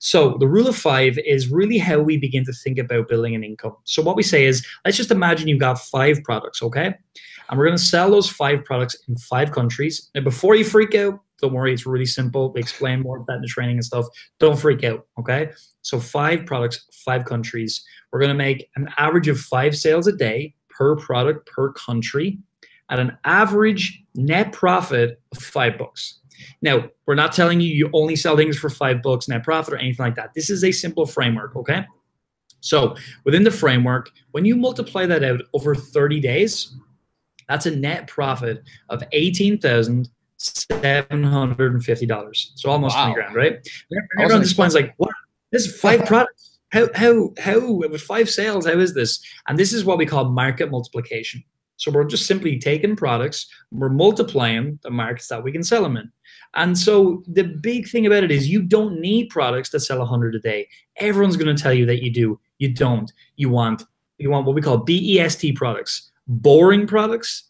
So the rule of five is really how we begin to think about building an income. So what we say is, let's just imagine you've got 5 products, okay? And we're going to sell those 5 products in 5 countries. Now, before you freak out, don't worry, it's really simple. We explain more of that in the training and stuff. Don't freak out, okay? So 5 products, 5 countries. We're going to make an average of 5 sales a day per product per country at an average net profit of $5. Now, we're not telling you you only sell things for $5 net profit or anything like that. This is a simple framework, okay? So within the framework, when you multiply that out over 30 days, that's a net profit of $18,750. So almost 20 grand, right? Everyone just finds like, what? This is 5 products. How with 5 sales, how is this? And this is what we call market multiplication. So we're just simply taking products, we're multiplying the markets that we can sell them in. And so the big thing about it is you don't need products that sell 100 a day. Everyone's going to tell you that you do. You don't. You want what we call BEST products: boring products,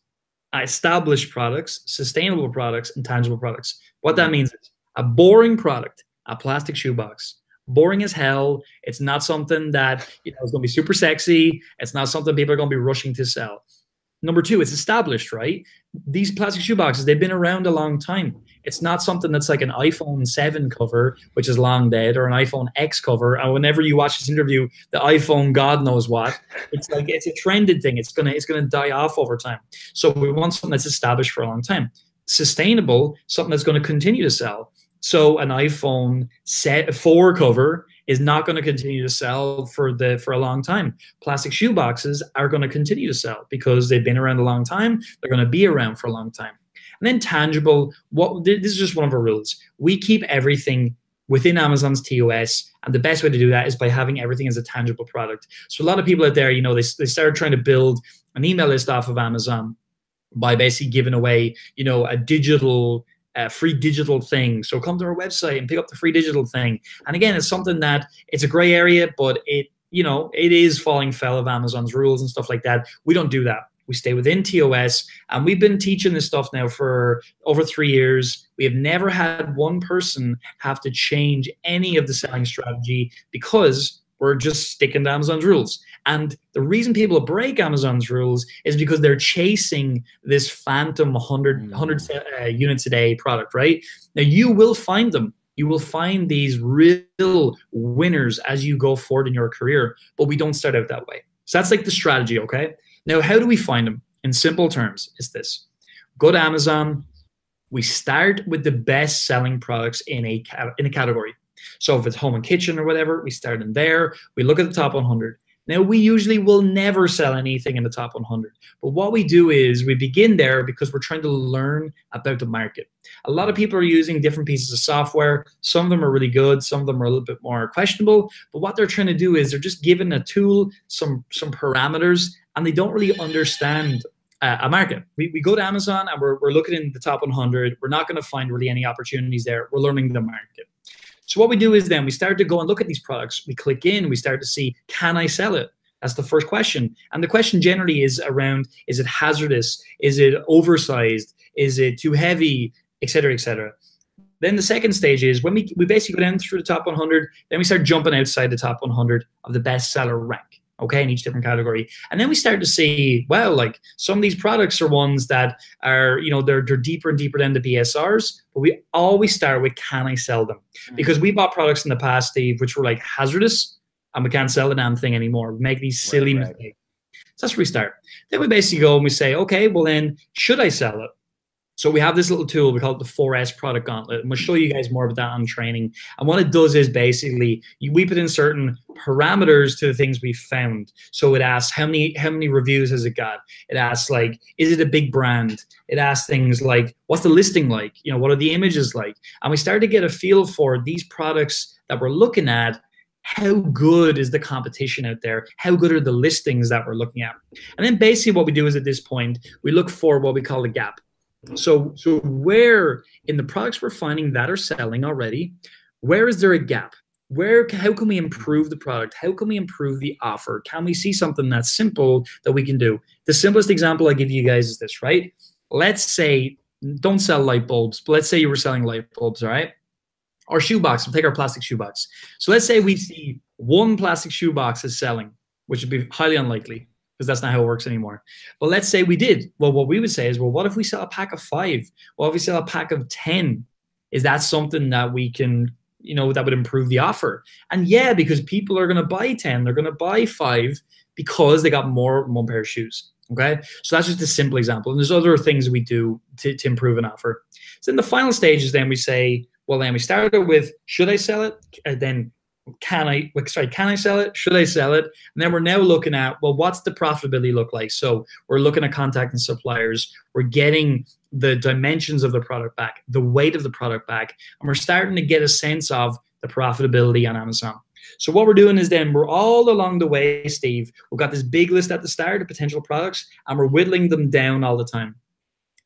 established products, sustainable products, and tangible products. What that means is a boring product, a plastic shoebox. Boring as hell. It's not something that is going to be super sexy. It's not something people are going to be rushing to sell. Number 2, it's established, right? These plastic shoeboxes, they've been around a long time. It's not something that's like an iPhone 7 cover, which is long dead, or an iPhone X cover. And whenever you watch this interview, the iPhone God knows what. It's like it's a trended thing. It's gonna die off over time. So we want something that's established for a long time. Sustainable, something that's going to continue to sell. So an iPhone 4 cover is not going to continue to sell for a long time. Plastic shoe boxes are going to continue to sell because they've been around a long time. They're going to be around for a long time. And then tangible, this is just one of our rules. We keep everything within Amazon's TOS, and the best way to do that is by having everything as a tangible product. So a lot of people out there, they started trying to build an email list off of Amazon by basically giving away, a digital free digital thing. So come to our website and pick up the free digital thing. And again, it's something that it's a gray area, but it is falling foul of Amazon's rules and stuff like that. We don't do that. We stay within TOS, and we've been teaching this stuff now for over 3 years. We have never had one person have to change any of the selling strategy because we're just sticking to Amazon's rules. And the reason people break Amazon's rules is because they're chasing this phantom 100 units a day product, right? Now, you will find them. You will find these real winners as you go forward in your career, but we don't start out that way. So that's like the strategy, okay? Now, how do we find them? In simple terms, it's this. Go to Amazon. We start with the best-selling products in a category. So if it's home and kitchen or whatever, we start in there. We look at the top 100. Now, we usually will never sell anything in the top 100. But what we do is we begin there because we're trying to learn about the market. A lot of people are using different pieces of software. Some of them are really good. Some of them are a little bit more questionable. But what they're trying to do is they're just given a tool, some parameters, and they don't really understand a market. We go to Amazon and we're looking in the top 100. We're not going to find really any opportunities there. We're learning the market. So what we do is then we start to go and look at these products. We click in, we start to see, can I sell it? That's the first question. And the question generally is around, is it hazardous? Is it oversized? Is it too heavy? Et cetera, et cetera. Then the second stage is when we basically go down through the top 100, then we start jumping outside the top 100 of the bestseller rank. Okay, in each different category. And then we start to see, well, like some of these products are ones that are, they're deeper and deeper than the BSRs, but we always start with, can I sell them? Because we bought products in the past, Steve, which were like hazardous, and we can't sell the damn thing anymore. We make these silly mistakes. So that's where we start. Then we basically go and we say, okay, well then, should I sell it? So we have this little tool, we call it the 4S product gauntlet. And we'll show you guys more about that on training. And what it does is basically we put in certain parameters to the things we found. So it asks how many reviews has it got? It asks like, is it a big brand? It asks things like, what's the listing like? What are the images like? And we start to get a feel for these products that we're looking at. How good is the competition out there? How good are the listings that we're looking at? And then basically what we do is at this point, we look for what we call a gap. So where in the products we're finding that are selling already, where is there a gap? How can we improve the product? How can we improve the offer? Can we see something that's simple that we can do? The simplest example I give you guys is this, right? Let's say, don't sell light bulbs, but let's say you were selling light bulbs, all right? Or shoebox, we'll take our plastic shoebox. So let's say we see one plastic shoebox is selling, which would be highly unlikely because that's not how it works anymore. But let's say we did. Well, what we would say is, well, what if we sell a pack of 5? What if we sell a pack of 10? Is that something that we can, that would improve the offer? And yeah, because people are going to buy 10, they're going to buy 5 because they got more one pair of shoes. Okay, so that's just a simple example. And there's other things we do to improve an offer. So in the final stages, then we say, well, then we started with, should I sell it? And then can I sell it? Should I sell it? And then we're now looking at, well, what's the profitability look like? So we're looking at contacting suppliers. We're getting the dimensions of the product back, the weight of the product back, and we're starting to get a sense of the profitability on Amazon. So what we're doing is then we're all along the way, Steve, we've got this big list at the start of potential products, and we're whittling them down all the time.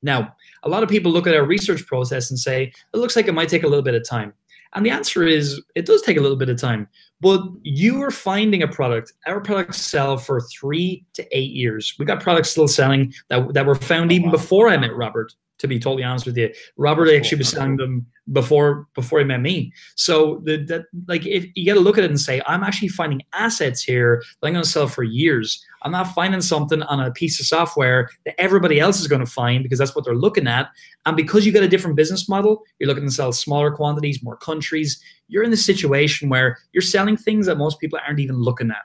Now, a lot of people look at our research process and say, it looks like it might take a little bit of time. And the answer is, it does take a little bit of time. But you are finding a product. Our products sell for 3 to 8 years. We got products still selling that were found even before I met Robert, to be totally honest with you. Robert actually was selling them before he met me. So if you got to look at it and say, I'm actually finding assets here that I'm going to sell for years. I'm not finding something on a piece of software that everybody else is going to find because that's what they're looking at. And because you got a different business model, you're looking to sell smaller quantities, more countries. You're in the situation where you're selling things that most people aren't even looking at.